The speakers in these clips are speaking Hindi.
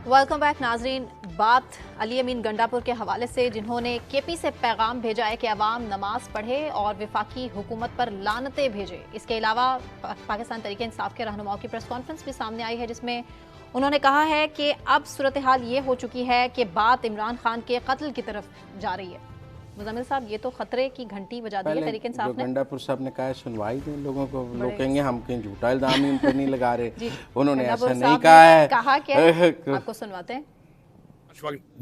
वेलकम बैक नाजरीन। बात अली अमीन गंडापुर के हवाले से, जिन्होंने केपी से पैगाम भेजा है कि अवाम नमाज पढ़े और विफाकी हुकूमत पर लानतें भेजे। इसके अलावा पाकिस्तान तहरीक इंसाफ के रहनुमाओं की प्रेस कॉन्फ्रेंस भी सामने आई है, जिसमें उन्होंने कहा है कि अब सूरत हाल ये हो चुकी है कि बात इमरान खान के कत्ल की तरफ जा रही है। मुजम्मिल साहब, ये तो खतरे की घंटी बजा दी है तहरीक इंसाफ ने। गंडापुर साहब ने कहा सुनवाई दें लोगों को, लोग कहेंगे हम कहीं झूठा इल्जाम ही उन पर नहीं लगा रहे। उन्होंने ऐसा नहीं कहा है। कहा क्या है? आपको सुनवाते हैं।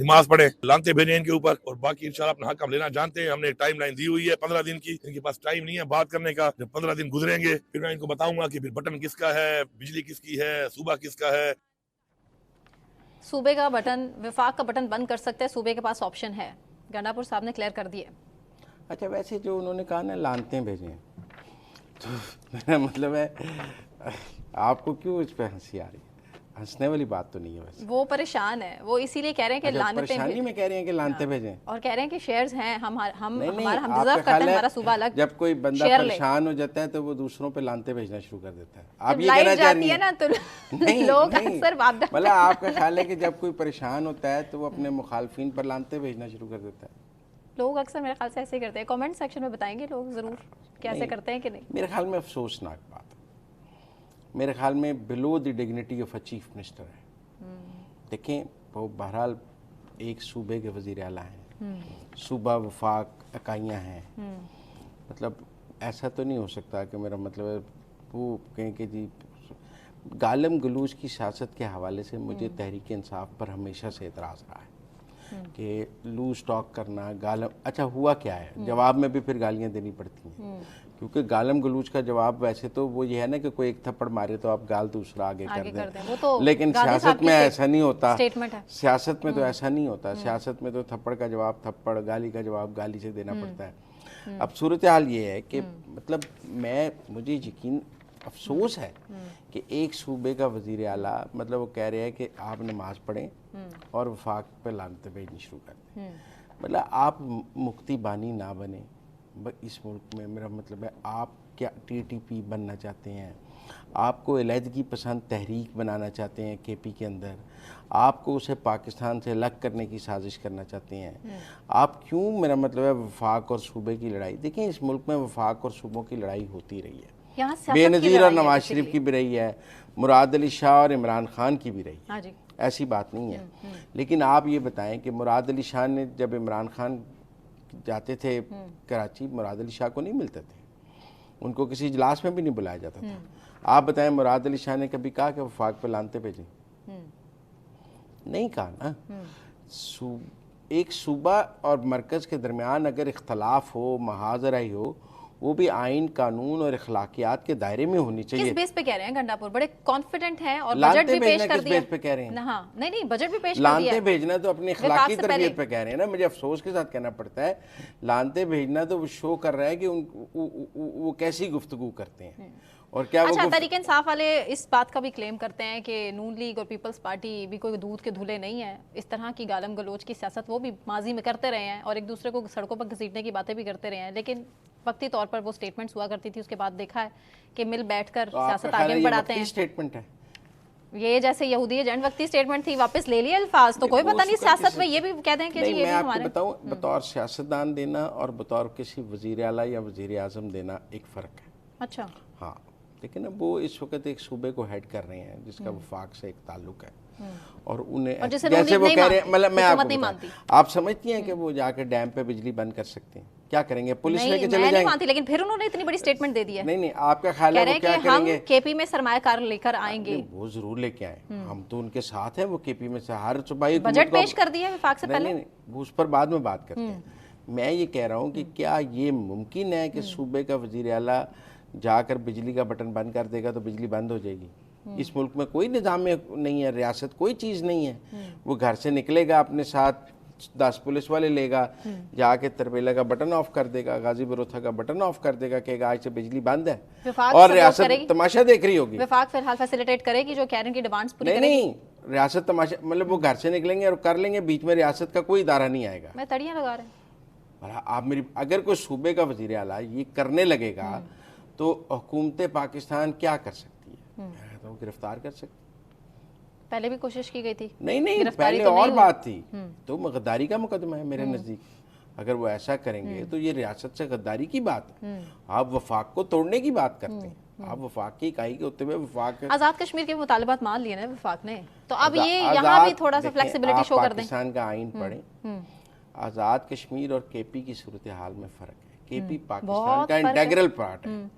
नमाज पढ़े, लानते भेजे इनके ऊपर, और बाकी इंशाल्लाह अपना हक हम लेना जानते हैं। हमने टाइम लाइन दी हुई है 15 दिन की। इनके पास टाइम नहीं है बात करने का। जब 15 दिन गुजरेंगे फिर मैं इनको बताऊंगा कि फिर बटन किसका है, बिजली किसकी है, सूबा किसका है। सूबे का बटन, विफाक का बटन बंद कर सकते हैं, सूबे के पास ऑप्शन है। गंडापुर साहब ने क्लियर कर दिए। अच्छा, वैसे जो उन्होंने कहा ना लानते भेजें, तो मेरा मतलब है आपको क्यों इस पर हंसी आ रही है? हंसने वाली बात तो नहीं है। वैसे वो परेशान है, वो इसीलिए कह रहे हैं कि लानतें परेशानी में कह रहे हैं कि लानते भेजें, और कह रहे हैं कि शेयर्स हैं, हम डिजर्व आपका करते हैं, हमारा सूबा अलग। जब कोई बंदा परेशान हो जाता है तो वो दूसरों पे लानते भेजना शुरू कर देता है। आप ये कहना चाह रही हैं ना, तो लोग अक्सर मतलब आपका ख्याल है कि जब कोई परेशान होता है तो वो अपने मुखालफिन पर लानते भेजना शुरू कर देता है। लोग अक्सर मेरे ख्याल से ऐसे ही करते हैं। कमेंट सेक्शन में बताएंगे लोग जरूर कि ऐसे करते हैं कि नहीं। मेरे ख्याल में अफसोसनाक बात है। मेरे ख्याल में below the dignity of a chief minister है। देखें, वो बहरहाल एक सूबे के वजीर आला हैं, सूबा वफाक इकाइयाँ हैं। मतलब ऐसा तो नहीं हो सकता कि मेरा मतलब है वो कहें कि जी गालम गलूच की सियासत के हवाले से मुझे तहरीक इंसाफ पर हमेशा से एतराज़ रहा है कि लूज टॉक करना, गालम। अच्छा, हुआ क्या है? जवाब में भी फिर गालियां देनी पड़ती हैं, क्योंकि गालम गलूच का जवाब वैसे तो वो ये है ना कि कोई एक थप्पड़ मारे तो आप गाल दूसरा आगे कर दें। वो तो लेकिन सियासत में ऐसा नहीं होता। स्टेटमेंट है। सियासत में तो ऐसा नहीं होता। सियासत में तो थप्पड़ का जवाब थप्पड़, गाली का जवाब गाली से देना पड़ता है। अब सूरत हाल ये है कि मतलब मुझे यकीन अफसोस है कि एक सूबे का वजीर आला मतलब वो कह रहे हैं कि आप नमाज पढ़ें और वफाक पे लानतें भेजनी शुरू कर दें। मतलब आप मुक्ति बानी ना बने इस मुल्क में। मेरा मतलब है आप क्या टीटीपी बनना चाहते हैं? आपको अलहदगी पसंद तहरीक बनाना चाहते हैं केपी के अंदर? आपको उसे पाकिस्तान से अलग करने की साजिश करना चाहते हैं? आप क्यों, मेरा मतलब है वफाक और सूबे की लड़ाई, देखिए इस मुल्क में वफाक और सूबों की लड़ाई होती रही है। बेनज़ीर और नवाज शरीफ की भी रही है, मुराद अली शाह और इमरान खान की भी रही है। ऐसी बात नहीं है। लेकिन आप ये बताएं कि मुराद अली शाह ने जब इमरान खान जाते थे कराची, मुराद अली शाह को नहीं मिलते थे, उनको किसी इजलास में भी नहीं बुलाया जाता था। आप बताएं मुराद अली शाह ने कभी कहा कि वफाक पे लानते भेजें? नहीं कहा ना। एक सूबा और मरकज़ के दरमियान अगर इख्तलाफ हो, महाजराई हो, वो भी आइन, कानून और अखलाकियात के दायरे में होनी चाहिए। किस बेस पे कह रहे हैं गंडापुर? बड़े कॉन्फिडेंट हैं और बजट भी पेश कर दिया। किस बेस पे कह रहे हैं? हाँ, नहीं बजट भी पेश कर दिया। लानते भेजना तो अपनी अखलाकी तरबियत पे कह रहे हैं ना। मुझे अफसोस के साथ कहना पड़ता है, लानते भेजना तो वो शो कर रहा है कि वो कैसी गुफ्तगू करते हैं और क्या। अच्छा, तहरीक इंसाफ वाले इस बात का भी क्लेम करते हैं कि नून लीग और पीपल्स पार्टी भी कोई दूध के धुले नहीं है। इस तरह की गालम गलोच की सियासत वो भी माजी में करते रहे हैं और एक दूसरे को सड़कों पर घसीटने की बातें भी करते रहे हैं। लेकिन वक्ती तौर पर वो स्टेटमेंट्स हुआ करती थी, उसके बाद देखा है कि मिल बैठकर सियासत आगे बढ़ाते हैं। स्टेटमेंट है ये जैसे यहूदी एजेंट वक्ती स्टेटमेंट थी, वापस ले लिए अल्फाज, तो कोई पता नहीं सियासत में ये भी कहते हैं कि जी ये भी हमारे। मैं आपको बताऊं, बतौर सियासतदान देना और बतौर किसी वजीर आला या वजीर आजम देना एक फ़र्क है। अच्छा, हाँ, लेकिन अब वो इस वक्त एक सूबे को हेड कर रहे हैं जिसका वफाक से एक ताल्लुक है और उन्हें जैसे वो कह रहे हैं, मतलब मैं आपको, आप समझती हैं कि वो जाकर डैम पे बिजली बंद कर सकते हैं? क्या करेंगे? पुलिस लेके चले जाएंगे? मानती, लेकिन फिर उन्होंने इतनी बड़ी स्टेटमेंट दे दी है। नहीं, आपका ख्याल है वो क्या करेंगे? हम केपी में सरमायाकार लेकर आएंगे। वो जरूर लेके आए, हम तो उनके साथ हैं। वो केपी में से हर सुबाई बजट पेश कर दिया विफाक से पहले। नहीं, उस पर बाद में बात करते हैं। मैं ये कह रहा हूँ कि क्या ये मुमकिन है कि सूबे का वजीर आला जाकर बिजली का बटन बंद कर देगा तो बिजली बंद हो जाएगी? इस मुल्क में कोई निज़ाम नहीं है, रियासत कोई चीज़ नहीं है। वो घर से निकलेगा, अपने साथ 10 पुलिस वाले लेगा, जाके तरबेला का बटन ऑफ कर देगा, गाजी बरोथा का बटन ऑफ कर देगा, कहेगा आज से बिजली बंद है और रियासत तमाशा देख रही होगी। विफाक फिलहाल फैसिलिटेट करेगी जो कह रहे हैं कि डिमांड्स पूरी करेगी। नहीं, रियासत तमाशा मतलब वो घर से निकलेंगे और कर लेंगे, बीच में रियासत का कोई इदारा नहीं आएगा। मैं तड़ियां लगा रहे हैं। आप मेरी, अगर कोई सूबे का वजीर आला ये करने लगेगा तो हुकूमत पाकिस्तान क्या कर सकती है? तो गिरफ्तार कर सकती, पहले भी कोशिश की गई थी। नहीं, गिरफ्तारी पहले तो नहीं और हुई। बात थी, तो गद्दारी का मुकदमा है मेरे नज़दीक। अगर वो ऐसा करेंगे तो ये रियासत से गद्दारी की बात है। आप वफाक को तोड़ने की बात करते हैं, आप वफाक की इकाई के होते हुए वफाक आजाद कश्मीर के मुतालबात मान लिए ना वफाक ने, तो अब ये आज़ाद- यहाँ भी थोड़ा सा देखें, फ्लेक्सिबिलिटी आप शो कर दें। पाकिस्तान का आइन पढ़ें, आज़ाद कश्मीर और केपी की सूरत हाल में फ़र्क है। केपी पाकिस्तान बहुत का फर्क है। इंटेग्रल पार्ट है,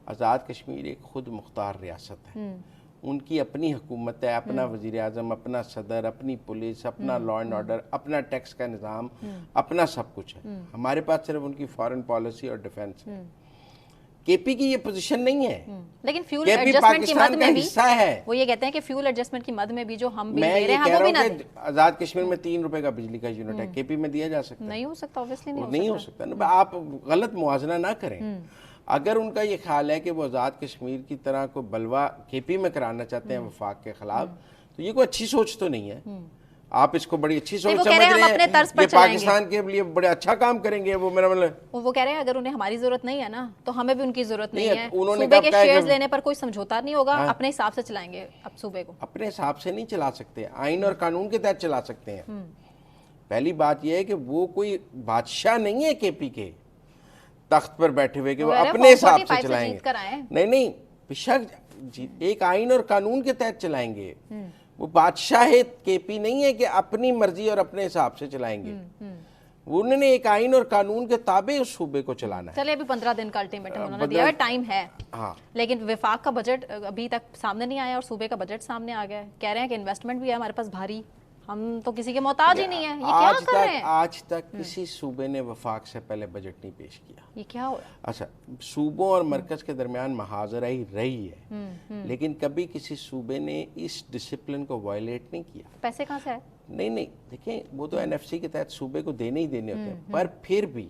आज़ाद कश्मीर एक खुद मुख्तार रियासत है। उनकी अपनी हुकूमत है, अपना वज़ीर आज़म, अपना सदर, अपनी पुलिस, अपना लॉ एंड ऑर्डर, अपना टैक्स का निज़ाम, अपना सब कुछ है। हमारे पास सिर्फ उनकी फॉरेन पॉलिसी और डिफेंस है। केपी की ये पोजीशन नहीं है, लेकिन फ्यूल केपी एडजस्टमेंट की मद पाकिस्तान का में भी हिस्सा है। वो ये कहते हैं कि फ्यूल एडजस्टमेंट की मद में भी जो हम बिल मैं दे ये रहे हैं कह हम वो भी रहा ना हूँ दें। कि आज़ाद कश्मीर में 3 रुपए का बिजली का यूनिट है, केपी में दिया जा सकता है? नहीं हो सकता, ऑब्वियसली वो नहीं नहीं हो हो सकता। सकता ना। आप गलत मुआवजा ना करें। अगर उनका ये ख्याल है कि वो आज़ाद कश्मीर की तरह कोई बलवा केपी में कराना चाहते हैं वफाक के खिलाफ, तो ये कोई अच्छी सोच तो नहीं है। आप इसको बड़ी अच्छी सोच वो समझ कह रहे हैं रहे हम अपने तर्ज पर ये चलाएंगे। पाकिस्तान के लिए बड़े अच्छा काम करेंगे, वो मेरा मतलब वो कह रहे हैं अगर उन्हें हमारी जरूरत नहीं है ना तो हमें भी उनकी जरूरत नहीं नहीं, है। उन्होंने सूबे कब के कहा है शेयर्स कि- लेने पर कोई समझौता नहीं होगा, अपने हिसाब से चलाएंगे अब सूबे को। अपने हिसाब से नहीं चला सकते, आइन और कानून के तहत चला सकते हैं। पहली बात यह है कि वो कोई बादशाह नहीं है केपी के तख्त पर बैठे हुए कि वो वो कह रहे हैं अपने हिसाब 45 से से चलाएंगे। जीत कर आए हैं। नहीं, बेशक एक आइन और कानून के तहत चलाएंगे। वो बादशाह केपी नहीं है कि अपनी मर्जी और अपने हिसाब से चलाएंगे। उन्होंने एक आइन और कानून के ताबे उस सूबे को चलाना है। चले अभी 15 दिन का अल्टीमेटम उन्होंने दिया है, टाइम है। हाँ, लेकिन विफाक का बजट अभी तक सामने नहीं आया और सूबे का बजट सामने आ गया है। कह रहे हैं कि इन्वेस्टमेंट भी है हमारे पास भारी, हम तो किसी के मोहताज ही नहीं है। ये क्या कर रहे हैं? आज तक किसी सूबे ने वफाक से पहले बजट नहीं पेश किया। ये क्या हो? अच्छा, सूबों और मरकज के दरमियान मुहाजरा ही रही है, लेकिन कभी किसी सूबे ने इस डिसिप्लिन को वायलेट नहीं किया। पैसे कहाँ से आए? नहीं, देखें, वो तो एनएफसी के तहत सूबे को देने ही देने होते हैं, पर फिर भी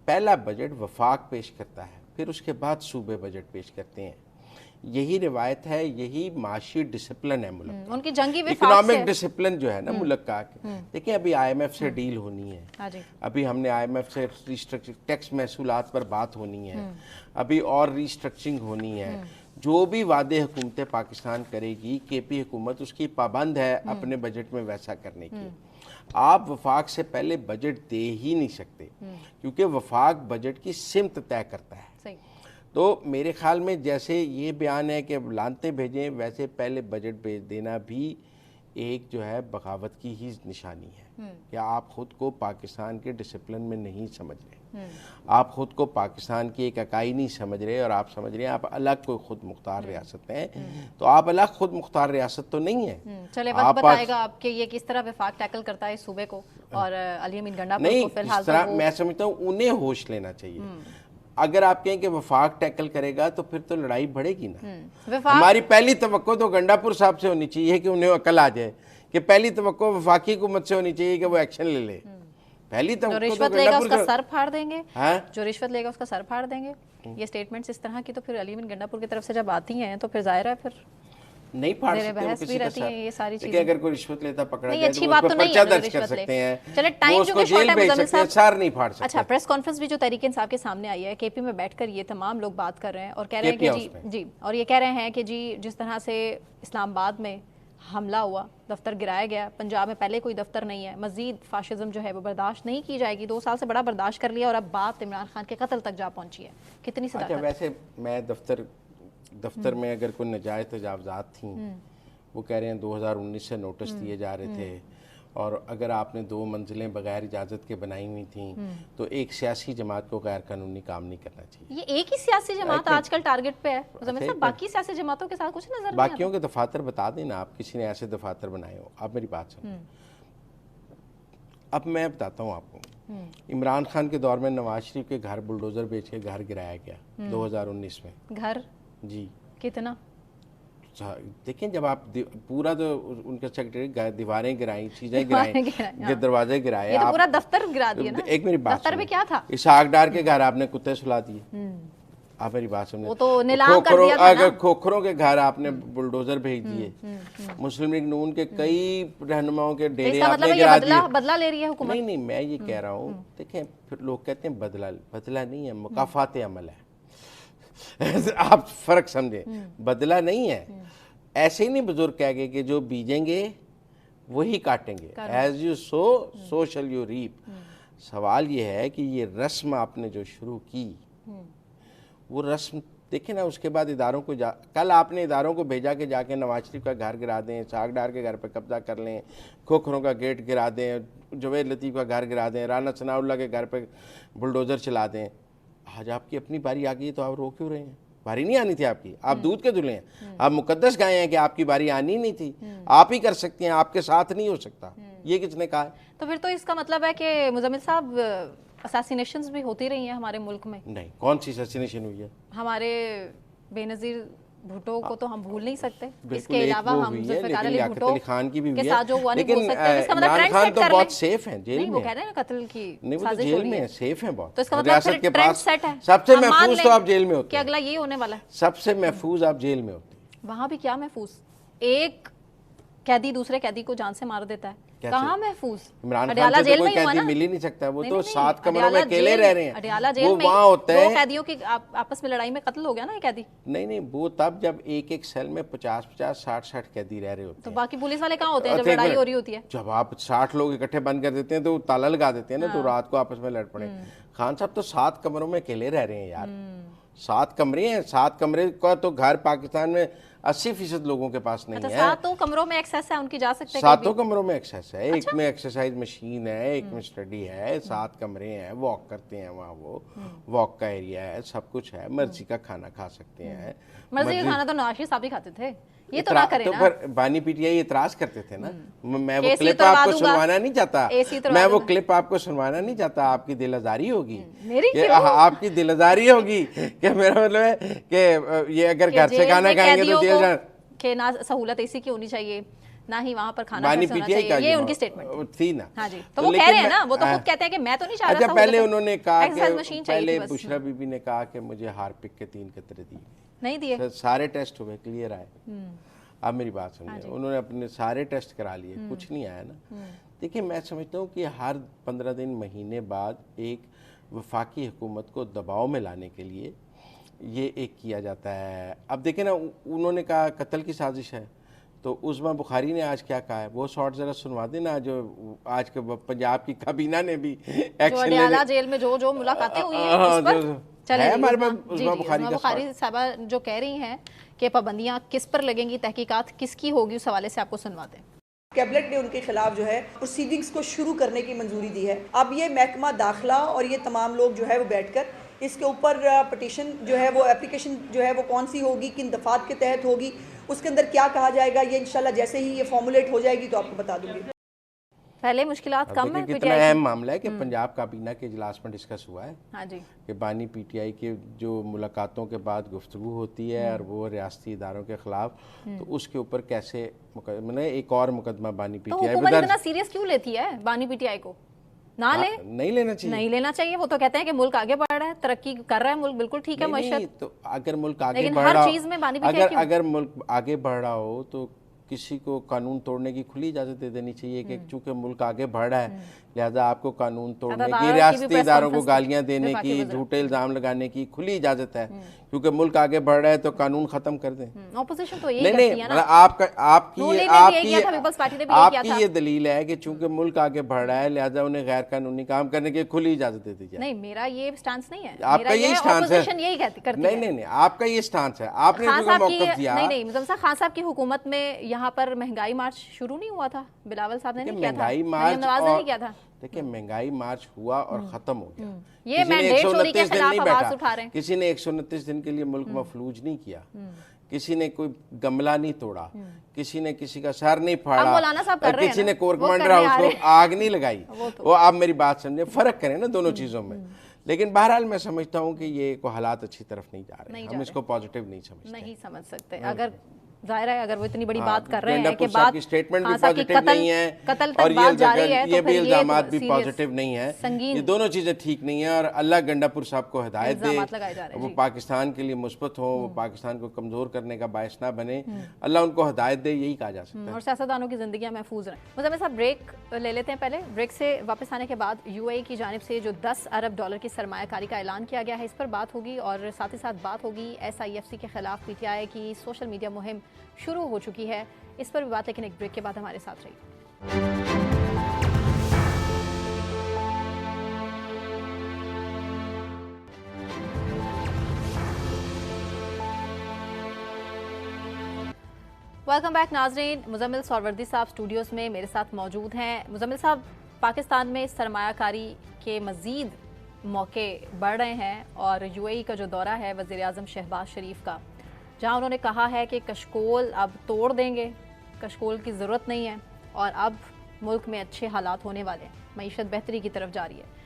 पहला बजट वफाक पेश करता है, फिर उसके बाद सूबे बजट पेश करते हैं। यही रिवायत है, यही माशी डिसिप्लिन है मुल्क का। उनकी जंगी विफाक इकोनॉमिक से डिसिप्लिन जो है ना मुल्क का। देखिए, अभी आईएमएफ से डील होनी है, हाँ जी। अभी हमने आईएमएफ से रिस्ट्रक्चर टैक्स महसूलात पर बात होनी है, अभी और रिस्ट्रक्चरिंग होनी है। जो भी वादे हुकूमत पाकिस्तान करेगी, केपी हुकूमत उसकी पाबंद है अपने बजट में वैसा करने की। आप वफाक से पहले बजट दे ही नहीं सकते, क्योंकि वफाक बजट की सिमत तय करता है। सही। तो मेरे ख्याल में जैसे ये बयान है कि लानते भेजें, वैसे पहले बजट भेज देना भी एक जो है बगावत की ही निशानी है कि आप खुद को पाकिस्तान के डिसिप्लिन में नहीं समझ रहे, आप खुद को पाकिस्तान की एक इकाई नहीं समझ रहे, और आप समझ रहे हैं आप अलग कोई खुद मुख्तार रियासत हैं। तो आप अलग खुद मुख्तार रियासत तो नहीं है। चले वक्त बताएगा आपके ये किस तरह विफाक टैकल करता है इस सूबे को, और अली अमीन गंडापुर नहीं, को फिलहाल इस तरह तो वो- मैं समझता हूँ उन्हें होश लेना चाहिए। अगर आप कहें कि वफाक टैकल करेगा तो फिर तो लड़ाई बढ़ेगी ना। विफाक हमारी पहली तवक्को तो गंडापुर साहब से होनी चाहिए कि उन्हें अकल आ जाए, कि पहली तवक्को वफाकी हुकूमत से होनी चाहिए कि वो एक्शन ले ले। पहली जो तवक्को तो रिश्वत लेगा गंडापुर उसका से- सर फाड़ देंगे, हाँ? जो रिश्वत लेगा उसका सर फाड़ देंगे। ये स्टेटमेंट्स इस तरह की तो फिर अली अमीन गंडापुर की तरफ से जब आती हैं तो फिर जाहिर है फिर नहीं फाड़ मेरे सकते वो बहस किसी भी का रहती सर। हैं ये सारी देखिए, चीजें। अगर कोई रिश्वत लेता पकड़ा नहीं, जाए अच्छी तो बात उस तो पर नहीं पर्चा है दर्ज रिश्वत कर ले। सकते हैं, चले वो टाइम जो उसको कि शॉर्ट जेल है भेज मुजम्मिल सकते हैं, साहब। सर नहीं फाड़ सकते। अच्छा, प्रेस कॉन्फ्रेंस भी जो तहरीक इंसाफ के सामने आई है, केपी में बैठकर ये तमाम लोग बात कर रहे हैं और कह रहे हैं KP कि हाउस में। जी, और ये कह रहे हैं कि जी जिस तरह से इस्लामाबाद में हमला हुआ, दफ्तर गिराया गया, पंजाब में पहले कोई दफ्तर नहीं है, मजीद फाशिज्म जो है वो बर्दाश्त नहीं की जाएगी। 2 साल से बड़ा बर्दाश्त कर लिया और अब बात इमरान खान के कत्ल तक जा पहुंची है। कितनी अच्छा, सदाकत? वैसे मैं दफ्तर में अगर कोई नाजायज तजावजात थी, वो कह रहे हैं 2019 से नोटिस दिए जा रहे थे, और अगर आपने 2 मंजिलें बगैर इजाज़त के बनाई हुई थी तो एक सियासी जमात को गैर कानूनी काम नहीं करना चाहिए। ये एक ही सियासी जमात एक आजकल टारगेट पे है मुजम्मिल अच्छा, साहब, एक बाकी सियासी जमातों के साथ कुछ नजर नहीं आता। बाकियों के दफातर बता देना, आप किसी ने ऐसे दफातर बनाए हो। आप मेरी बात सुनो, अब मैं बताता हूँ आपको। इमरान खान के दौर में नवाज शरीफ के घर बुलडोजर बेच के घर गिराया गया 2019 में। घर जी, कितना? देखें, जब आप पूरा तो उनके सेक्रेटरी दीवारें गिराई, चीजें दीवारें गिराई, गिराई, हाँ। दरवाजे गिराए, ये तो आप पूरा दफ्तर गिरा दिया ना। एक मेरी बात दफ्तर में सुनो। क्या था? इसहाक डार के घर आपने कुत्ते सुला दिए। आप मेरी बात सुनिए, वो तो नीलाम कर दिया था ना। अगर खोखरों के घर आपने बुलडोजर भेज दिए, मुस्लिम लीग नून के कई रहनुमाओं के तो डेरे इसका मतलब आपने है ये गिरा बदला दिए। बदला ले रही है हुकूमत। नहीं, मैं ये कह रहा हूँ, देखें, फिर लोग कहते हैं बदला नहीं है, मुकाफात अमल है। आप फर्क समझे, बदला नहीं है। ऐसे ही नहीं बुजुर्ग कह गए कि जो बीजेंगे वही काटेंगे, as you sow shall you reap. सवाल ये है कि ये रस्म आपने जो शुरू की, वो रस्म देखे ना, उसके बाद इदारों को कल आपने इदारों को भेजा कि जाके नवाज शरीफ का घर गिरा दें, साग डार के घर पे कब्जा कर लें, खोखरों का गेट गिरा दें, जवेद लतीफ़ का घर गिरा दें, राना सनाउल्लाह के घर पे बुलडोज़र चला दें। आज आपकी अपनी बारी आ गई तो आप रो क्यों रहे हैं? बारी नहीं आनी थी आपकी, आप दूध के दूल्हे हैं, आप मुकद्दस गाय हैं कि आपकी बारी आनी नहीं थी, आप ही कर सकते हैं, आपके साथ नहीं हो सकता। ये किसने कहा है? तो फिर तो इसका मतलब है कि मुज़म्मिल साहब असैसिनेशंस भी होती रही हैं हमारे मुल्क में। नहीं, कौन सी असैसिनेशन हुई है? हमारे बेनज़ीर भुट्टो को तो हम भूल नहीं सकते। बिल्कुल इसके अलावा हम जुल्फ़िकार अली भुट्टो खान की भी के हुई साथ जो हुआ नहीं भूल सकते। इसका मतलब इमरान ट्रेंड खान सेट तो कर बहुत लें। सेफ हैं जेल नहीं, में। वो कह रहे हैं कत्ल की नहीं, वो तो साजिश जेल हो रही में है। सेफ हैं बहुत। तो इसका मतलब रियासत फिर के ट्रेंड पास सेट है। सबसे हम मान महफूज लें तो आप जेल में होते कि हैं, अगला ये होने वाला है। सबसे महफूज आप जेल में होते हैं। वहां भी क्या महफूज, एक कैदी दूसरे कैदी को जान से मार देता है, कहाँ महफूज? इमरान खान अडियाला से जेल तो में कोई ही हुआ कैदी ना। मिल ही नहीं सकता, वो नहीं, तो नहीं, 7 कमरों अडियाला में अकेले जेल रह रहे हैं। अडियाला वो जेल में वहाँ होता दो है। कैदियों की आपस में लड़ाई में कत्ल हो गया ना, ये कैदी। नहीं, वो तब जब एक एक सेल में 50-50, 60-60 कैदी रह रहे होते तो हैं। बाकी पुलिस वाले कहाँ होते हैं जब अच्छा, एक लड़ाई मिनट। हो रही होती है? जब आप 60 लोग इकट्ठे बंद कर देते हैं तो ताला लगा देते हैं ना, तो रात को आपस में लड़ पड़े। खान साहब तो 7 कमरों में अकेले रह रहे हैं यार। 7 कमरे हैं, 7 कमरे का तो घर पाकिस्तान में 80% लोगों के पास नहीं अच्छा, है। 7 कमरों में एक्सेस है उनकी, जा सकते हैं 7 कमरों में एक्सेस है। एक में एक्सरसाइज मशीन है, एक में स्टडी है, 7 कमरे हैं, वॉक करते हैं वहाँ, वो वॉक का एरिया है, सब कुछ है, मर्जी का खाना खा सकते हैं। मर्जी का खाना तो नवाज शरीफ साहब ही खाते थे, ये तो ना करें तो ना। पर बानी पीटीआई इतराज करते थे ना। मैं वो AC क्लिप उतरवा आपको दूंगा। सुनवाना नहीं चाहता, AC उतरवा मैं वो दूंगा। क्लिप आपको सुनवाना नहीं चाहता। आपकी दिल आजारी होगी, मेरी कि क्यों? आपकी दिल आजारी होगी कि मेरा मतलब है कि ये अगर घर से खाना खाएंगे तो जेल जाना। कि ना सहूलत ऐसी की होनी चाहिए, ना ही वहाँ पर खाना बानी कैसे होना पीटीआई का चाहिए, ये उनकी स्टेटमेंट थी ना। हाँ जी, तो वो कह रहे हैं ना, वो तो खुद कहते हैं कि मैं तो नहीं चाह रहा। अच्छा, पहले उन्होंने कहा एक्सरसाइज कि मशीन चाहिए पहले थी बस। बुशरा बीबी ने कहा कि मुझे हार्पिक के 3 कतरे दिए, नहीं दिए। सारे टेस्ट हुए, क्लियर आए। अब मेरी बात समझिए, उन्होंने अपने सारे टेस्ट करा लिए, कुछ नहीं आया ना। देखिए, मैं समझता हूँ कि हर 15 दिन महीने बाद एक वफाकी हुकूमत को दबाव में लाने के लिए ये एक किया जाता है। अब देखें ना, उन्होंने कहा कत्ल की साजिश है, तो उस्मा बुखारी ने आज क्या कहा है वो शॉर्ट जरा सुनवा देना। जो आज के पंजाब की काबीना ने भी एक्शन अडियाला जेल में जो मुलाकातें हुई हैं उस पर चले हमारे पास जी, उस्मा उस्मा बुखारी साहबा जो कह रही हैं कि पाबंदियां किस पर लगेंगी, तहकीकात किसकी होगी, उस हवाले से आपको सुनवाते हैं। कैबिनेट ने उनके खिलाफ जो है प्रोसीडिंग्स को शुरू करने की मंजूरी दी है। अब ये महकमा दाखिला और ये तमाम लोग जो है वो बैठकर इसके ऊपर पटिशन जो है वो एप्लीकेशन जो है वो कौन सी होगी, किन दफात के तहत होगी, उसके अंदर क्या कहा जाएगा, ये इंशाल्लाह जैसे ही ये फॉर्मुलेट हो जाएगी तो आपको बता दूंगी। पहले मुश्किलात कम है कितना अहम मामला है कि पंजाब काबीना के इजलास में डिस्कस हुआ है। हाँ जी, कि बानी पीटीआई के जो मुलाकातों के बाद गुफ्तगू होती है और वो रियासती इदारों के खिलाफ, तो उसके ऊपर कैसे मैंने एक और मुकदमा बानी तो पीटीआई हुकूमत इतना सीरियस क्यों लेती है बानी पीटीआई को? ना ले, नहीं लेना चाहिए, नहीं लेना चाहिए। वो तो कहते हैं कि मुल्क आगे बढ़ रहा है, तरक्की कर रहा है मुल्क, बिल्कुल ठीक है नहीं, मशहद। तो अगर मुल्क आगे लेकिन बढ़ हर रहा चीज में बानी पीटीआई क्यों? अगर मुल्क आगे बढ़ रहा हो तो किसी को कानून तोड़ने की खुली इजाजत दे देनी चाहिए कि चूंकि मुल्क आगे बढ़ रहा है लिहाजा आपको कानून तोड़ने की, रियासती इदारों को गालियां देने की, झूठे इल्जाम लगाने की खुली इजाजत है, क्योंकि मुल्क आगे बढ़ रहा है तो कानून खत्म कर दें। ऑपोजिशन तो यही करती है ना। आपकी ये दलील है कि चूंकि मुल्क आगे बढ़ रहा है लिहाजा उन्हें गैर कानूनी काम करने की खुली इजाजत दे दी जाए। नहीं, मेरा ये स्टांस नहीं है, आपका यही स्टांस है। यही करती नहीं नहीं नहीं, आपका ये स्टांस है, आपने मौक़िफ़ दिया। नहीं, मुज़म्मिल साहब, खान साहब की हुकूमत में यहाँ पर महंगाई मार्च शुरू नहीं हुआ था, बिलावल साहब ने नहीं किया था, महंगाई मार्च नवाज ने नहीं किया था। देखिए, महंगाई मार्च हुआ और खत्म हो गया। ये मैंडेट चोरी के खिलाफ आवाज उठा रहे हैं। किसी ने 129 दिन के लिए मुल्क मफलूज नहीं किया, किसी ने कोई गमला नहीं तोड़ा, किसी ने किसी का सर नहीं फाड़ा, किसी ने कोर कमांडर हाउस को आग नहीं लगाई। वो आप मेरी बात समझे, फर्क करें ना दोनों चीजों में। लेकिन बहरहाल मैं समझता हूँ कि ये को हालात अच्छी तरफ नहीं जा रहे, हम इसको पॉजिटिव नहीं समझते, नहीं समझ सकते। अगर जाहिर है, अगर वो इतनी बड़ी बात कर रहे हैं कि बात की स्टेटमेंट भी पॉजिटिव नहीं है और ये भी इल्जामात भी पॉजिटिव नहीं है, ये दोनों चीजें ठीक नहीं है। और अल्लाह गंडापुर साहब को हिदायत दे, वो पाकिस्तान के लिए मुस्बत हो, वो पाकिस्तान को कमजोर करने का बायस ना बने, अल्लाह उनको हिदायत दे, यही कहा जा सकता है। और सियासतदानों की जिंदगियां महफूज रहें। मुझे साहब ब्रेक ले लेते हैं पहले। ब्रेक से वापस आने के बाद यूएई की जानिब से जो $10 अरब की सरमायाकारी का ऐलान किया गया है, इस पर बात होगी और साथ ही साथ बात होगी SIFC के खिलाफ PTI की सोशल मीडिया मुहिम शुरू हो चुकी है, इस पर भी बात, लेकिन एक ब्रेक के बाद हमारे साथ रहिए। वेलकम बैक नाजरीन, मुजम्मिल सौरवर्दी साहब स्टूडियोज़ में मेरे साथ मौजूद हैं। मुजम्मिल साहब, पाकिस्तान में सरमायाकारी के मज़ीद मौके बढ़ रहे हैं और यूएई का जो दौरा है वज़ीर आज़म शहबाज शरीफ का, जहां उन्होंने कहा है कि कशकोल अब तोड़ देंगे, कशकोल की ज़रूरत नहीं है और अब मुल्क में अच्छे हालात होने वाले हैं, मईशत बेहतरी की तरफ जा रही है।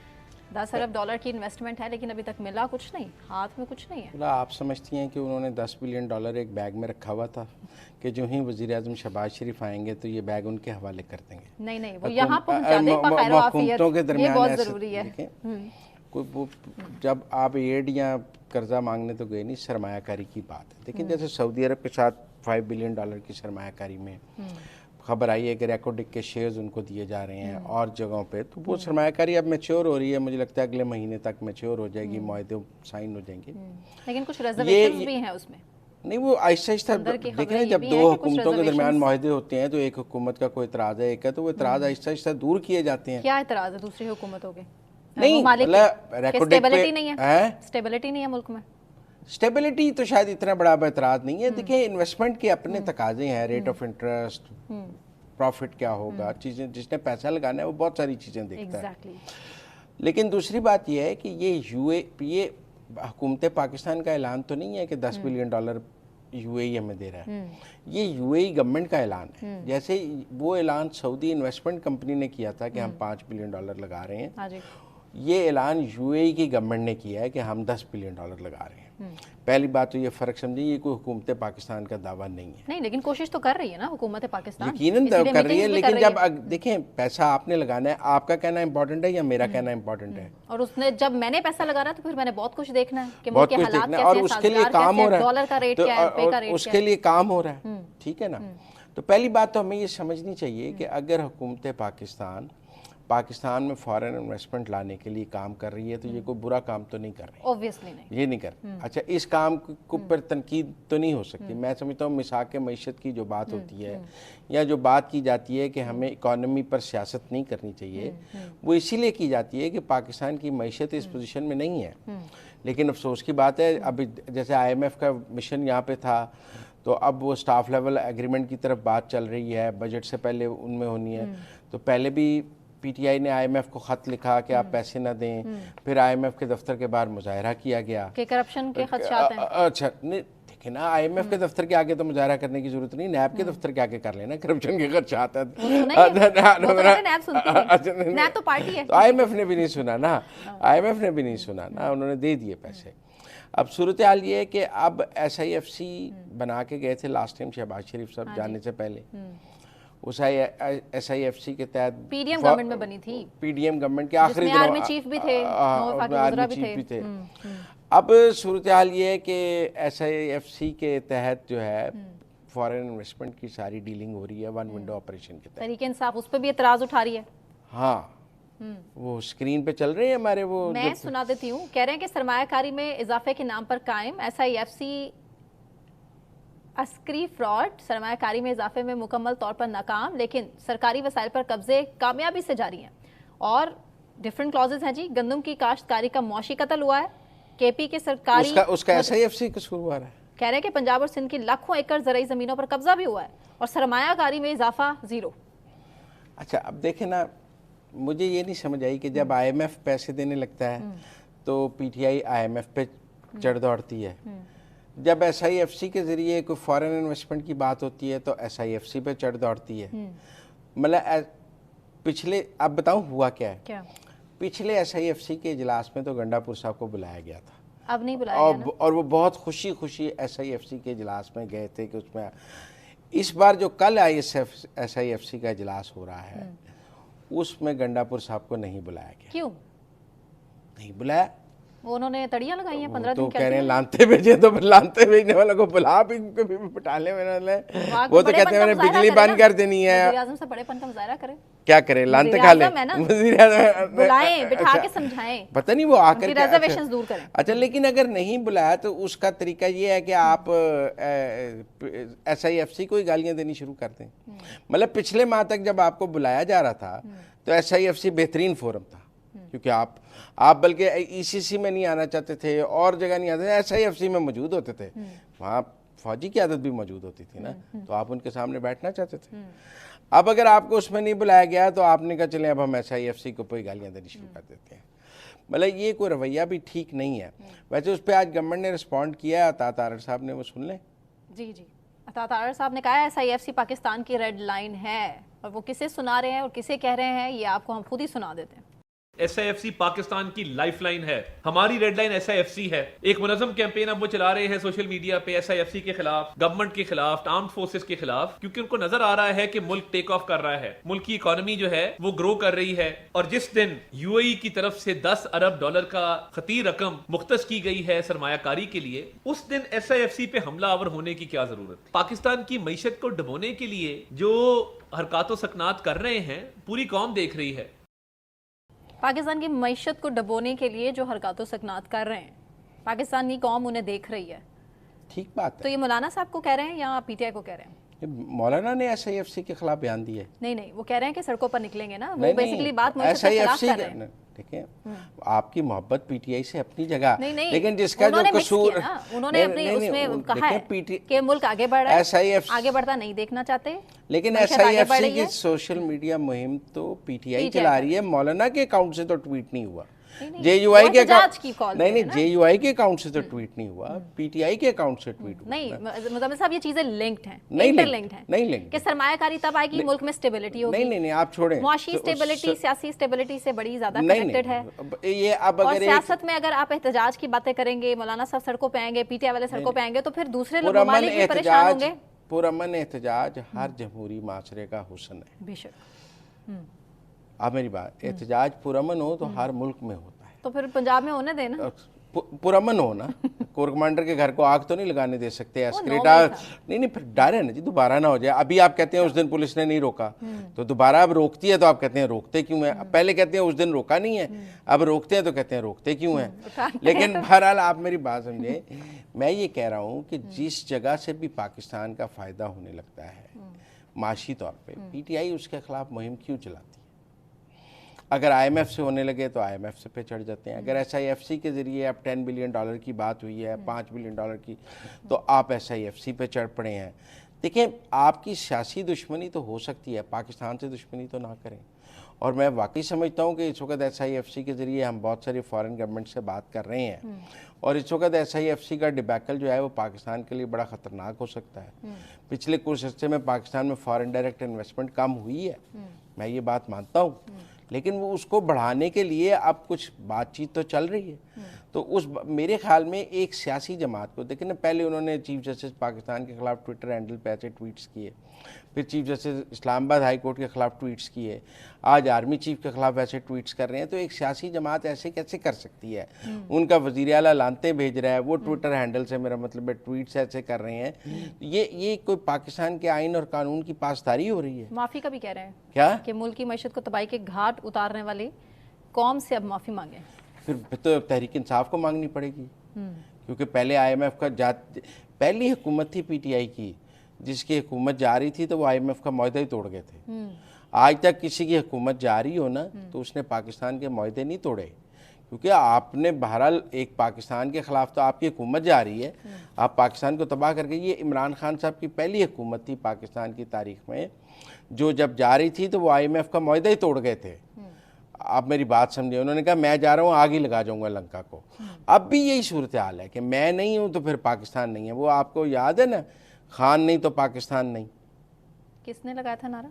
10 अरब डॉलर की इन्वेस्टमेंट है, लेकिन अभी तक मिला कुछ नहीं, हाथ में कुछ नहीं है। मतलब आप समझती हैं कि उन्होंने 10 बिलियन डॉलर एक बैग में रखा हुआ था कि जो ही वज़ीर आज़म शहबाज शरीफ आएंगे तो ये बैग उनके हवाले कर देंगे? नहीं नहीं, वो यहाँ पहुँचा दें बखैर व आफियत, ये बहुत ज़रूरी है। कोई वो जब आप एड या कर्जा मांगने तो गए नहीं, सरमायाकारी की बात है। लेकिन जैसे सऊदी अरब के साथ 5 बिलियन डॉलर की सरमायाकारी में खबर आई है कि रेकोडिक के शेयर्स उनको दिए जा रहे हैं और जगहों पे, तो वो सरमायाकारी अब मैच्योर हो रही है। मुझे लगता है अगले महीने तक मैच्योर हो जाएगी, मुआहदे साइन हो जाएंगे। लेकिन कुछ रिजर्वेशंस भी हैं उसमें। नहीं, वो आहिस्ता आहिस्ता देखें ना, जब दो हुकूमतों के दरमियान मुआहदे होते हैं तो एक हुकूमत का कोई इतराज़ है, एक है, तो वो इतराज़ आहिस्ता आहिस्ता दूर किए जाते हैं। क्या इतराज़ है दूसरी हुकूमतों के? नहीं, मतलब स्टेबिलिटी नहीं है, स्टेबिलिटी नहीं है मुल्क में। स्टेबिलिटी तो शायद इतना बड़ा एतराज़ नहीं है। देखिए, इन्वेस्टमेंट के अपने तकाजे हैं, रेट ऑफ इंटरेस्ट, प्रॉफिट क्या होगा, चीज़ें, जिसने पैसा लगाना है वो बहुत सारी चीज़ें देखता है। लेकिन दूसरी बात यह है कि ये हुकूमत पाकिस्तान का ऐलान तो नहीं है कि 10 बिलियन डॉलर यूएई हमें दे रहा है। ये यूएई गवर्नमेंट का ऐलान है। जैसे वो ऐलान सऊदी इन्वेस्टमेंट कंपनी ने किया था कि हम 5 बिलियन डॉलर लगा रहे हैं, ये ऐलान यूएई की गवर्नमेंट ने किया है कि हम 10 बिलियन डॉलर लगा रहे हैं। पहली बात तो ये फ़र्क समझिए, ये कोई हुकूमत पाकिस्तान का दावा नहीं है। नहीं, लेकिन कोशिश तो कर रही है ना हुकूमत पाकिस्तान, यकीनन कर रही है। लेकिन जब देखें, पैसा आपने लगाना है, आपका कहना इंपॉर्टेंट है या मेरा कहना इंपॉर्टेंट है? और उसने जब मैंने पैसा लगाना तो फिर मैंने बहुत कुछ देखना है कि बहुत कुछ देखना है, और उसके लिए काम हो रहा है, डॉलर का रेट क्या है, रुपए का रेट, उसके लिए काम हो रहा है। ठीक है ना? तो पहली बात तो हमें ये समझनी चाहिए कि अगर हुकूमत पाकिस्तान में फॉरेन इन्वेस्टमेंट लाने के लिए काम कर रही है तो ये कोई बुरा काम तो नहीं कर रही, ऑब्वियसली नहीं, ये नहीं कर रही। अच्छा, इस काम को पर तनकीद तो नहीं हो सकती। मैं समझता हूँ मिसाक मईशत की जो बात होती है या जो बात की जाती है कि हमें इकॉनमी पर सियासत नहीं करनी चाहिए, वो इसीलिए की जाती है कि पाकिस्तान की मईशत इस पोजीशन में नहीं है। लेकिन अफसोस की बात है, अभी जैसे IMF का मिशन यहाँ पे था, तो अब वो स्टाफ लेवल एग्रीमेंट की तरफ बात चल रही है, बजट से पहले उनमें होनी है। तो पहले भी PTI ने IMF को खत लिखा कि आप पैसे ना दें, फिर IMF के दफ्तर के बाहर मुजाहरा किया गया कि करप्शन के खदशात हैं। अच्छा, नहीं देखिए ना, IMF के दफ्तर के आगे तो मुजाहरा करने की जरूरत नहीं, नैब के दफ्तर के आगे कर लेना, करप्शन के खदशात हैं। नैब तो पार्टी है, तो IMF ने भी नहीं सुना ना, IMF ने भी नहीं सुना ना, उन्होंने दे दिए पैसे। अब सूरत हाल ये है कि अब SIFC बना के गए थे लास्ट टाइम शहबाज शरीफ साहब जाने से पहले। उस SIFC के तहत PDM गवर्नमेंट में बनी थी, PDM गवर्नमेंट के आखिरी दिनों आर्मी चीफ भी थे, आर्मी चीफ भी थे। अब सूरत हाल ये है कि SIFC के तहत जो है फॉरेन इन्वेस्टमेंट की सारी डीलिंग हो रही है वन विंडो ऑपरेशन के तहत। तहरीक इंसाफ उस पर भी एतराज उठा रही है। हाँ, वो स्क्रीन पे चल रहे हैं हमारे, वो मैं सुना देती हूँ। कह रहे हैं कि सरमायाकारी में इजाफे के नाम पर कायम SIFC अस्करी फ्रॉड सरमायाकारी में इजाफे में मुकम्मल तौर पर नाकाम, लेकिन सरकारी वसाइल पर कब्जे कामयाबी से जारी हैं। और डिफरेंट क्लॉजेज हैं जी। गंदम की काश्तकारी का मौशी कत्ल हुआ है, KP के सरकारी उसका SIFC कसूरवार है। कह रहे हैं कि पंजाब और सिंध की लाखों एकड़ ज़राई ज़मीनों पर कब्जा भी हुआ है और सरमायाकारी में इजाफा ज़ीरो। अच्छा, अब देखें ना, मुझे ये नहीं समझ आई कि जब IMF पैसे देने लगता है तो PTI IMF पे चढ़ दौड़ती है, जब SIFC के ज़रिए कोई फॉरेन इन्वेस्टमेंट की बात होती है तो SIFC पे चढ़ दौड़ती है। मतलब पिछले, अब बताऊं हुआ क्या है? क्या? पिछले SIFC के इजलास में तो गंडापुर साहब को बुलाया गया था, अब नहीं बुलाया गया ना? और वो बहुत खुशी खुशी SIFC के इजलास में गए थे कि उसमें इस बार जो कल SIFC का इजलास हो रहा है उसमें गंडापुर साहब को नहीं बुलाया गया। क्यों नहीं बुलाया? उन्होंने तड़ियां लगाई हैं 15 तो दिन कह रहे हैं लानते भेजे, तो फिर लानते भेजने वालों को बुला भी बिठाने में, वो तो कहते हैं मैंने बिजली बंद कर देनी है। वज़ीर आज़म से बड़ेपन का मुजाहरा करें, क्या करें, लानते खा ले, बुलाएं, बिठा के समझाएं, पता नहीं वो आकर के रिजर्वेशंस दूर करें। अच्छा, लेकिन अगर नहीं बुलाया तो उसका तरीका ये है कि आप SIFC को ही गालियां देनी शुरू कर दें। मतलब पिछले माह तक जब आपको बुलाया जा रहा था तो SIFC बेहतरीन फोरम था, क्योंकि आप बल्कि ECC में नहीं आना चाहते थे और जगह नहीं आते थे, SIFC में मौजूद होते थे, वहाँ फौजी की आदत भी मौजूद होती थी ना, तो आप उनके सामने बैठना चाहते थे। अब अगर आपको उसमें नहीं बुलाया गया तो आपने कहा चले अब हम SIFC को कोई गालियाँ देनी शुरू कर देते हैं। मतलब ये कोई रवैया भी ठीक नहीं है। वैसे उस पर आज गवर्नमेंट ने रिस्पॉन्ड किया है, अतात आरर साहब ने, वो सुन लें। जी जी, अतात आरर साहब ने कहा SIFC पाकिस्तान की रेड लाइन है, और वो किसे सुना रहे हैं और किसे कह रहे हैं ये आपको हम खुद ही सुना देते हैं। SIFC पाकिस्तान की लाइफलाइन है, हमारी रेड लाइन SIFC है। एक मुनज़्ज़म कैंपेन अब वो चला रहे हैं सोशल मीडिया पे SIFC के खिलाफ, गवर्नमेंट के खिलाफ, आर्म्ड फोर्सेस के खिलाफ, क्योंकि उनको नजर आ रहा है कि मुल्क टेक ऑफ कर रहा है, मुल्क की इकोनॉमी जो है वो ग्रो कर रही है, और जिस दिन UAE की तरफ से $10 अरब का खतीर रकम मुख्तस की गई है सरमायाकारी के लिए, उस दिन SIFC पे हमलावर होने की क्या जरूरत थी? पाकिस्तान की मईशत को डुबोने के लिए जो हरकत सकनात कर रहे हैं पूरी कौम देख रही है। पाकिस्तान की मईशत को डबोने के लिए जो हरकतों सकनात कर रहे हैं, पाकिस्तान की कौम उन्हें देख रही है। ठीक बात तो है। ये मौलाना साहब को कह रहे हैं या PTI को कह रहे हैं? मौलाना ने SIFC के खिलाफ बयान दिए। नहीं, वो कह रहे हैं कि सड़कों पर निकलेंगे ना, वो नहीं, बेसिकली बात मईशत के खिलाफ कर रहे हैं। देखिए, आपकी मोहब्बत PTI से अपनी जगह, नहीं, लेकिन जिसका जो कसूर, उन्होंने अपनी उसमें कहा है कि मुल्क आगे बढ़ रहा है, आगे बढ़ता नहीं देखना चाहते, लेकिन SIFC की सोशल मीडिया मुहिम तो PTI चला रही है। मौलाना के अकाउंट से तो ट्वीट नहीं हुआ, JUI के JUI के अकाउंट से तो ट्वीट नहीं हुआ, PTI के अकाउंट से ट्वीट हुआ। नहीं मुज़म्मिल साहब, ये चीजें लिंक्ड हैं, इंटरलिंक्ड हैं, नहीं लिंक्ड कि सरमायाकारी तब आएगी मुल्क में स्टेबिलिटी होगी। नहीं, आप छोड़ें, मुआशी स्टेबिलिटी सियासी स्टेबिलिटी से बड़ी ज्यादा कनेक्टेड है। ये अब और अगर सियासत में अगर आप एहतजाज की बातें करेंगे, मौलाना साहब सड़कों पे आएंगे, PTI वाले सड़कों पे आएंगे, तो फिर दूसरे लोग ममालिक भी परेशान होंगे। पुरअमन एहतजाज हर जमहूरी माशरे का हुस्न है, बेशक। आप मेरी बात, एहतजाज पुरअमन हो तो हर मुल्क में होता है, तो फिर पंजाब में होने देना, पुरअमन हो ना। कोर कमांडर के घर को आग तो नहीं लगाने दे सकते, एस्कलेटा नहीं, फिर डर है ना जी दोबारा ना हो जाए। अभी आप कहते हैं उस दिन पुलिस ने नहीं रोका, तो दोबारा अब रोकती है तो आप कहते हैं रोकते क्यों है? पहले कहते हैं उस दिन रोका नहीं है, अब रोकते हैं तो कहते हैं रोकते क्यों है? लेकिन बहरहाल आप मेरी बात समझे, मैं ये कह रहा हूँ कि जिस जगह से भी पाकिस्तान का फ़ायदा होने लगता है माशी तौर पर, PTI उसके खिलाफ मुहिम क्यों चलाती है? अगर IMF से होने लगे तो IMF से पे चढ़ जाते हैं। अगर SIFC के ज़रिए अब $10 बिलियन की बात हुई है, $5 बिलियन की, तो आप SIFC पे चढ़ पड़े हैं। देखिए, आपकी सियासी दुश्मनी तो हो सकती है, पाकिस्तान से दुश्मनी तो ना करें। और मैं वाकई समझता हूँ कि इस वक्त SIFC के ज़रिए हम बहुत सारी फॉरेन गवर्नमेंट से बात कर रहे हैं, और इस वक्त SIFC का डिबैकल जो है वो पाकिस्तान के लिए बड़ा ख़तरनाक हो सकता है। पिछले कुछ अर्से में पाकिस्तान में फॉरेन डायरेक्ट इन्वेस्टमेंट कम हुई है, मैं ये बात मानता हूँ, लेकिन वो उसको बढ़ाने के लिए अब कुछ बातचीत तो चल रही है। तो उस मेरे ख्याल में एक सियासी जमात को देखें ना, पहले उन्होंने चीफ जस्टिस पाकिस्तान के खिलाफ ट्विटर हैंडल पे ऐसे ट्वीट्स किए, फिर chief justice Islamabad high court के खिलाफ ट्वीट्स किए, आज आर्मी चीफ के खिलाफ ऐसे ट्वीट्स कर रहे हैं। तो एक सियासी जमात ऐसे कैसे कर सकती है? उनका वज़ीर आला लानते भेज रहा है, वो ट्विटर हैंडल से, मेरा मतलब है ट्वीट्स ऐसे कर रहे हैं। ये कोई पाकिस्तान के आइन और कानून की पासदारी हो रही है? माफ़ी का भी कह रहे हैं क्या कि मुल्क की मईशत को तबाही के घाट उतारने वाली कौम से अब माफ़ी मांगे। फिर तो तहरीक इंसाफ को मांगनी पड़ेगी, क्योंकि पहले IMF का पहली हुकूमत थी PTI की, जिसकी हुकूमत जा रही थी तो वो IMF का मुआहदा ही तोड़ गए थे। आज तक किसी की हुकूमत जा रही हो ना तो उसने पाकिस्तान के मुआहदे नहीं तोड़े, क्योंकि आपने बहरहाल एक पाकिस्तान के ख़िलाफ़ तो आपकी हुकूमत जा रही है, आप पाकिस्तान को तबाह करके। ये इमरान खान साहब की पहली हुकूमत थी पाकिस्तान की तारीख़ में, जो जब जा रही थी तो वो IMF का मुआहदा ही तोड़ गए थे। आप मेरी बात समझिए, उन्होंने कहा मैं जा रहा हूँ, आग ही लगा जाऊँगा लंका को। अब भी यही सूरत हाल है कि मैं नहीं हूँ तो फिर पाकिस्तान नहीं है। वो आपको याद है ना, खान नहीं तो पाकिस्तान नहीं। किसने लगाया था नारा?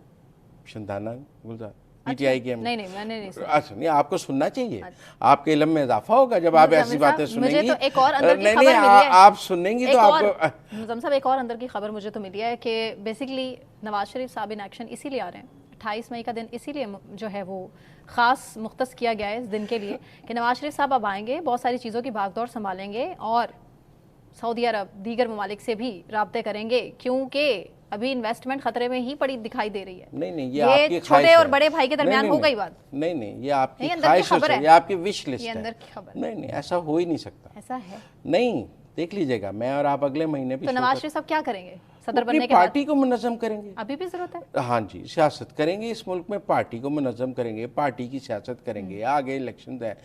शंदाना गुलजार, PTI के। नहीं मैंने नहीं सुना। अच्छा, नहीं, आपको सुनना चाहिए, आपके इल्म में इजाफा होगा जब आप ऐसी बातें सुनेंगी। मुझे तो एक और अंदर की खबर मिली है, आप सुनेंगी तो आपको। मुज़म्मिल साहब, एक और अंदर की खबर मुझे तो मिली है कि बेसिकली नवाज शरीफ साहब इन एक्शन इसीलिए आ रहे हैं, 28 मई का दिन इसीलिए जो है वो ख़ास मुख्तस किया गया है इस दिन के लिए कि नवाज शरीफ साहब अब आएंगे, बहुत सारी चीज़ों की भागदौड़ संभालेंगे और सऊदी अरब दीगर ममालिक से भी राब्ते करेंगे, क्योंकि अभी इन्वेस्टमेंट खतरे में ही पड़ी दिखाई दे रही है। नहीं, ये आपकी छोटे और बड़े भाई के दरमियान हो गई बात। नहीं, ये आपकी अंदर की ख्वाहिश खबर है, ये आपकी विश लिस्ट ये है। अंदर की खबर। नहीं, ऐसा हो ही नहीं सकता। ऐसा है। नहीं, देख लीजिएगा, मैं और आप अगले महीने भी तो नवाज शरीफ साहब क्या करेंगे सदर बनने के बाद? पार्टी को मुनज़्ज़म करेंगे। अभी भी जरूरत है। हाँ जी, सियासत करेंगे इस मुल्क में, पार्टी को मुनज़्ज़म करेंगे, पार्टी की सियासत करेंगे, आगे इलेक्शन है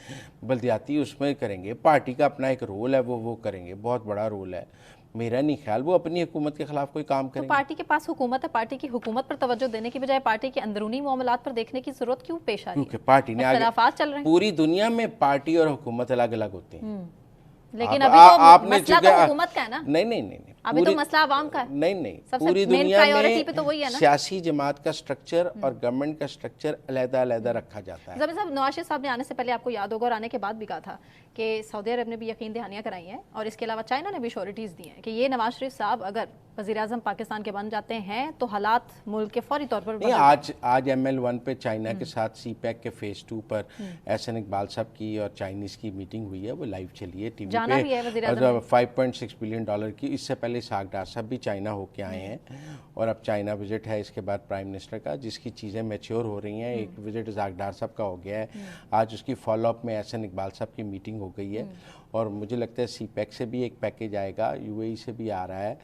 बल्दियाती उसमें करेंगे, पार्टी का अपना एक रोल है वो करेंगे, बहुत बड़ा रोल है। मेरा नहीं ख्याल वो अपनी हुकूमत के खिलाफ कोई काम तो करेंगे। पार्टी के पास हुकूमत है, पार्टी की हुकूमत पर तवज्जो देने की बजाय पार्टी के अंदरूनी मामलात पर देखने की जरूरत क्यों पेश आ रही है? क्योंकि पार्टी ने इख्तिलाफात चल रहे हैं। पूरी दुनिया में पार्टी और हुकूमत अलग अलग होती हैं। लेकिन आप- अभी तो आपने मसला चूंकि- तो हुकूमत का है ना। नहीं, अभी तो मसला आवाम का है। नहीं, सबसे पूरी main दुनिया priority में पे तो वही है ना। सियासी जमात का स्ट्रक्चर और गवर्नमेंट का स्ट्रक्चर अलग-अलग रखा जाता है। जब साहब नवाज शरीफ साहब ने आने से पहले आपको याद होगा और आने के बाद भी कहा था कि सऊदी अरब ने भी यकीन दहानियां कराई हैं और इसके अलावा चाइना ने भी श्योरिटीज दी हैं कि ये नवाज शरीफ साहब अगर वज़ीर आज़म पाकिस्तान के बन जाते हैं तो हालात मुल्क के फौरी तौर पर नहीं, आज ML1 पे चाइना के साथ CPEC के फेज 2 पर एहसन इकबाल साहब की और चाइनीज की मीटिंग हुई है, वो लाइव चली है टीवी जाना भी है वज़ीर आज़म पे। 5.6 बिलियन डॉलर की, इससे पहले इसहाक डार साहब भी चाइना होके आए हैं और अब चाइना विजिट है इसके बाद प्राइम मिनिस्टर का, जिसकी चीज़ें मैच्योर हो रही हैं। एक विजिट इसहाक डार साहब का हो गया है, आज उसकी फॉलोअप में एहसन इकबाल साहब की मीटिंग हो गई है और मुझे लगता है CPEC से भी एक पैकेज आएगा, UAE से भी आ रहा है,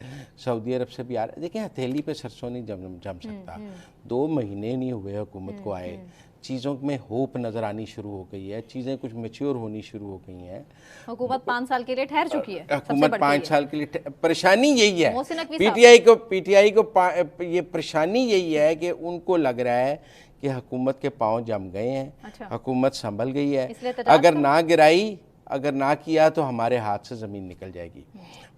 सऊदी अरब से भी आ रहा है। देखिए, हथेली पे सरसों नहीं जम सकता। 2 महीने नहीं हुए हुकूमत को आए, चीज़ों में होप नज़र आनी शुरू हो गई है, चीज़ें कुछ मैच्योर होनी शुरू हो गई हैं। हुकूमत 5 साल के लिए ठहर चुकी है। हुकूमत 5 साल के लिए परेशानी यही है। मोहसिन नकवी PTI को ये परेशानी यही है कि उनको लग रहा है कि हुकूमत के पाँव जम गए हैं। अच्छा। हुकूमत संभल गई है, इसलिए एहतजाज अगर ना गिराई, अगर ना किया तो हमारे हाथ से ज़मीन निकल जाएगी।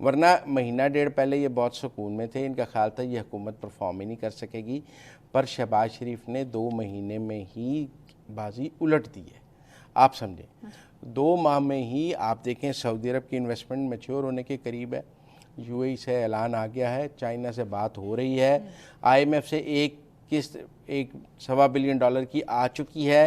वरना महीना डेढ़ पहले ये बहुत सुकून में थे, इनका ख्याल था ये हुकूमत परफॉर्म ही नहीं कर सकेगी, पर शहबाज शरीफ ने 2 महीने में ही बाजी उलट दी है। आप समझें, 2 माह में ही आप देखें सऊदी अरब की इन्वेस्टमेंट मैच्योर होने के करीब है, UAE से ऐलान आ गया है, चाइना से बात हो रही है, IMF से एक किस्त 1.25 बिलियन डॉलर की आ चुकी है,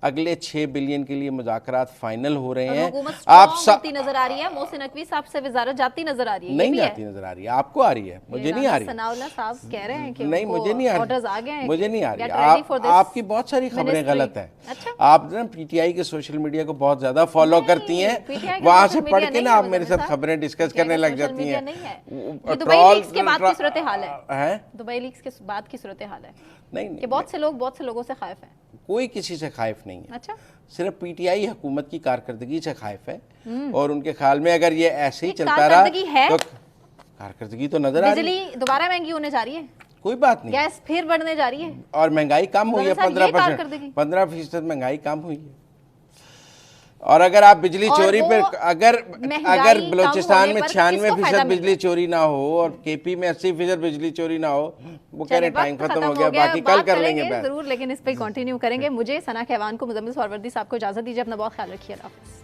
अगले 6 बिलियन के लिए मुज़ाकरात फाइनल हो रहे हैं। आप होती नजर आ रही है, मोहसिन नकवी साहब से वज़ारत जाती नजर आ रही है? नहीं जाती नजर आ रही है, आपको आ रही है, मुझे नहीं आ रही। सनाउल्लाह साहब कह रहे हैं कि नहीं, मुझे नहीं आ रही, ऑर्डर्स आ गए हैं, मुझे नहीं आ रही। आपकी बहुत सारी खबरें गलत हैं। अच्छा? आप ना PTI के सोशल मीडिया को बहुत ज्यादा फॉलो करती हैं, वहां से पढ़ के ना आप मेरे साथ खबरें डिस्कस करने लग जाती हैं। दुबई लीक्स के बाद की सूरत हाल है, दुबई लीक्स के बाद की सूरत हाल है। नहीं, कि बहुत से लोगों से खाइफ हैं। कोई किसी से खाइफ नहीं है। अच्छा? सिर्फ PTI हुकूमत की कारकर्दगी से खाइफ है और उनके ख्याल में अगर ये ऐसे ही चलता रहा तो कारकर्दगी तो नजर आ रही है। बिजली दोबारा महंगी होने जा रही है, कोई बात नहीं, गैस फिर बढ़ने जा रही है और महंगाई कम हुई है, 15% 15% महंगाई कम हुई है। और अगर आप बिजली चोरी पे अगर बलूचिस्तान में 96% बिजली चोरी ना हो और KP में 80% बिजली चोरी ना हो, वो कह रहे टाइम खत्म हो गया, बाकी कल कर लेंगे जरूर, लेकिन इस पे कंटिन्यू करेंगे। मुझे सना कहवान को मुजम्मिल सरवर्दी साहब को इजाजत दीजिए, अपना बहुत ख्याल रखिए। अल्लाह हाफ़िज़।